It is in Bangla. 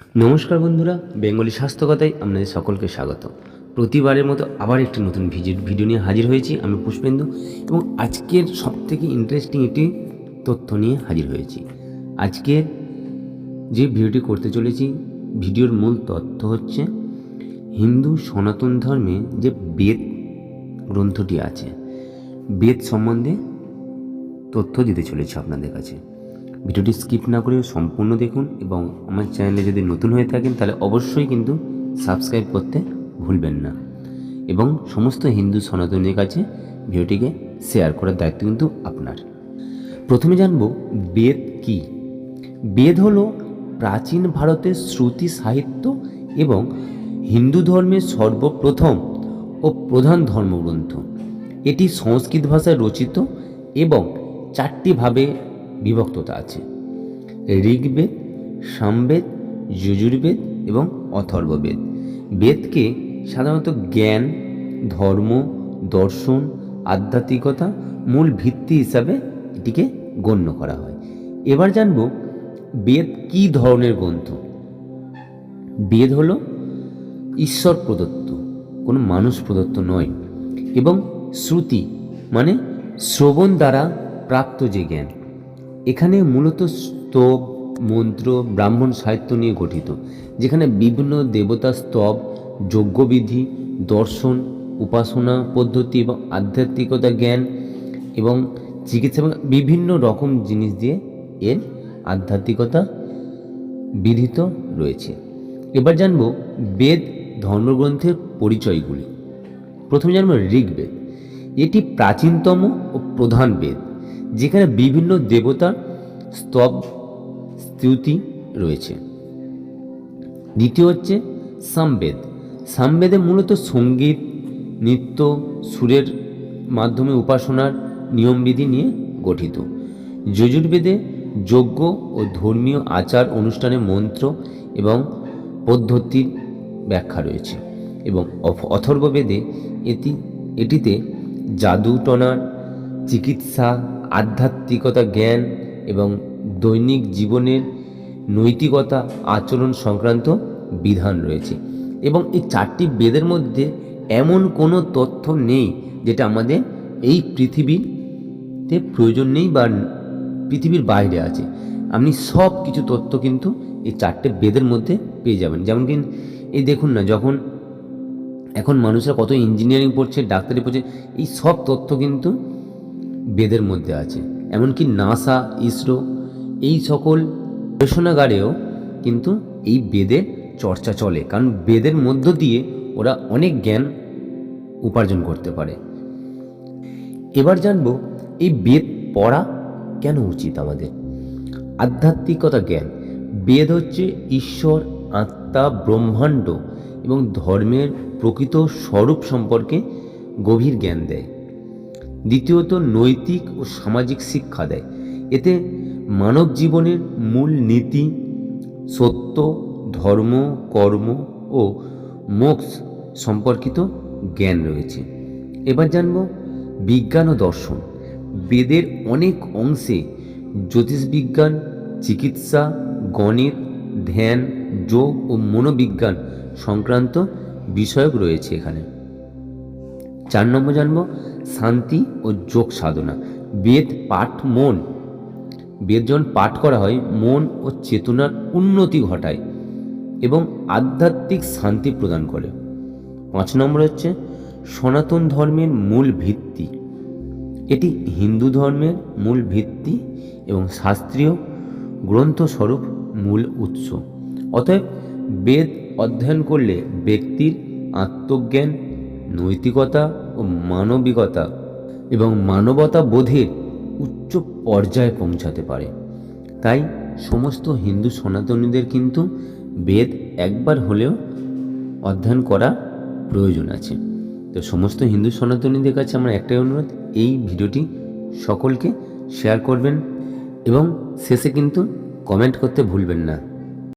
নমস্কার বন্ধুরা, বেঙ্গলি স্বাস্থ্যকথায় আপনাদের সকলকে স্বাগত। প্রতিবারের মতো আবার একটি নতুন ভিডিও নিয়ে হাজির হয়েছি আমি পুষ্পেন্দু, এবং আজকের সবথেকে ইন্টারেস্টিং একটি তথ্য নিয়ে হাজির হয়েছি। আজকে যে ভিডিওটি করতে চলেছি, ভিডিওর মূল তথ্য হচ্ছে হিন্দু সনাতন ধর্মে যে বেদ গ্রন্থটি আছে, বেদ সম্বন্ধে তথ্য দিতে চলেছে আপনাদের কাছে। ভিডিওটি স্কিপ না করে সম্পূর্ণ দেখুন, এবং আমার চ্যানেলে যদি নতুন হয়ে থাকেন তাহলে অবশ্যই কিন্তু সাবস্ক্রাইব করতে ভুলবেন না, এবং সমস্ত হিন্দু সনাতনীর কাছে ভিডিওটিকে শেয়ার করার দায়িত্ব কিন্তু আপনার। প্রথমে জানব বেদ কি। বেদ হলো প্রাচীন ভারতের শ্রুতি সাহিত্য এবং হিন্দু ধর্মের সর্বপ্রথম ও প্রধান ধর্মগ্রন্থ। এটি সংস্কৃত ভাষায় রচিত এবং 4টি ভাবে বিভক্ততা আছে: ঋগ্বেদ, সামবেদ, যজুর্বেদ এবং অথর্ববেদ। বেদকে সাধারণত জ্ঞান, ধর্ম, দর্শন, আধ্যাত্মিকতা মূল ভিত্তি হিসাবে এটিকে গণ্য করা হয়। এবার জানব বেদ কী ধরনের গ্রন্থ। বেদ হলো ঈশ্বর প্রদত্ত, কোনো মানুষ প্রদত্ত নয়, এবং শ্রুতি মানে শ্রবণ দ্বারা প্রাপ্ত যে জ্ঞান। এখানে মূলত স্তব, মন্ত্র, ব্রাহ্মণ সাহিত্য নিয়ে গঠিত, যেখানে বিভিন্ন দেবতা স্তব, যজ্ঞবিধি, দর্শন, উপাসনা পদ্ধতি এবং আধ্যাত্মিকতা জ্ঞান এবং চিকিৎসা এবং বিভিন্ন রকম জিনিস দিয়ে এর আধ্যাত্মিকতা বিধিত রয়েছে। এবার জানব বেদ ধর্মগ্রন্থের পরিচয়গুলি। প্রথমে জানব ঋগ্বেদ। এটি প্রাচীনতম ও প্রধান বেদ, যেখানে বিভিন্ন দেবতার স্তব স্তুতি রয়েছে। দ্বিতীয় হচ্ছে সামবেদ। সামবেদে মূলত সঙ্গীত, নৃত্য, সুরের মাধ্যমে উপাসনার নিয়মবিধি নিয়ে গঠিত। যজুর্বেদে যজ্ঞ ও ধর্মীয় আচার অনুষ্ঠানে মন্ত্র এবং পদ্ধতির ব্যাখ্যা রয়েছে, এবং অথর্ববেদে এটিতে জাদু টনার, চিকিৎসা, আধ্যাত্মিকতা জ্ঞান এবং দৈনিক জীবনের নৈতিকতা আচরণ সংক্রান্ত বিধান রয়েছে। এবং এই 4টি বেদের মধ্যে এমন কোনো তথ্য নেই যেটা আমাদের এই পৃথিবীতে প্রয়োজন নেই বা পৃথিবীর বাইরে আছে। আপনি সব কিছু তথ্য কিন্তু এই 4টে বেদের মধ্যে পেয়ে যাবেন। যেমন কি এই দেখুন না, যখন এখন মানুষরা কত ইঞ্জিনিয়ারিং পড়ছে, ডাক্তারি পড়ছে, এই সব তথ্য কিন্তু বেদের মধ্যে আছে। এমনকি নাসা, ইসরো এই সকল গবেষণাগারেও কিন্তু এই বেদের চর্চা চলে, কারণ বেদের মধ্য দিয়ে ওরা অনেক জ্ঞান উপার্জন করতে পারে। এবার জানব এই বেদ পড়া কেন উচিত আমাদের। আধ্যাত্মিকতা জ্ঞান। বেদ হচ্ছে ঈশ্বর, আত্মা, ব্রহ্মাণ্ড এবং ধর্মের প্রকৃত স্বরূপ সম্পর্কে গভীর জ্ঞান দেয়। দ্বিতীয়ত নৈতিক ও সামাজিক শিক্ষা দেয়। এতে মানব জীবনের মূল নীতি, সত্য, ধর্ম, কর্ম ও মোক্ষ সম্পর্কিত জ্ঞান রয়েছে। এবার জানব বিজ্ঞান ও দর্শন। বেদের অনেক অংশে জ্যোতিষবিজ্ঞান, চিকিৎসা, গণিত, ধ্যান, যোগ ও মনোবিজ্ঞান সংক্রান্ত বিষয়ক রয়েছে এখানে। 4 নম্বর জানব শান্তি ও যোগ সাধনা। বেদ যখন পাঠ করা হয় মন ও চেতনার উন্নতি ঘটায় এবং আধ্যাত্মিক শান্তি প্রদান করে। 5 নম্বর হচ্ছে সনাতন ধর্মের মূল ভিত্তি। এটি হিন্দু ধর্মের মূল ভিত্তি এবং শাস্ত্রীয় গ্রন্থস্বরূপ মূল উৎস। অতএব বেদ অধ্যয়ন করলে ব্যক্তির আত্মজ্ঞান, নৈতিকতা ও মানবিকতা এবং মানবতা বোধের উচ্চ পর্যায়ে পৌঁছাতে পারে। তাই সমস্ত হিন্দু সনাতনীদের কিন্তু বেদ একবার হলেও অধ্যয়ন করা প্রয়োজন আছে। তো সমস্ত হিন্দু সনাতনীদের কাছে আমার একটাই অনুরোধ, এই ভিডিওটি সকলকে শেয়ার করবেন এবং শেষে কিন্তু কমেন্ট করতে ভুলবেন না।